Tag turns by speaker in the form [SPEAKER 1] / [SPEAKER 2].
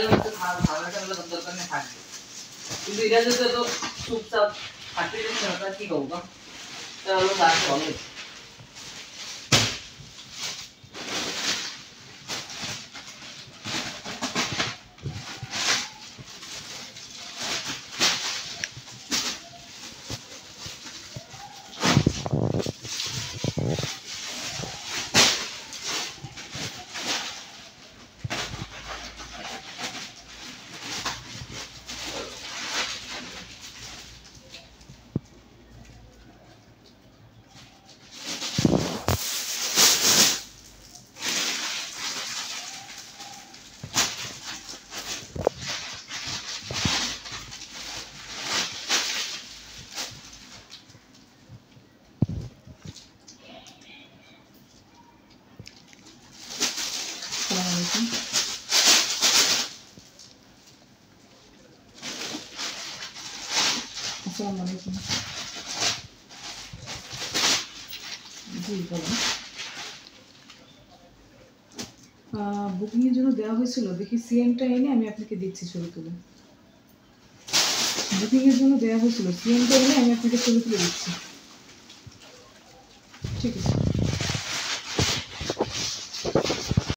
[SPEAKER 1] দরকার নেই থাকবে, কিন্তু এটা যদি তো চুপচাপ থাকতে দিচ্ছে না, কি করবো? তাহলে গাছ হবে।
[SPEAKER 2] আসসালামু আলাইকুম। জি বলুন। বুকিংয়ের জন্য দেওয়া হয়েছিল, দেখি সিএমটা এনে আমি আপনাকে দিচ্ছি ছবি তুলে। বুকিংয়ের জন্য দেওয়া হয়েছিল, সিএমটা এনে আমি আপনাকে ছবি তুলে দিচ্ছি। ঠিক আছে।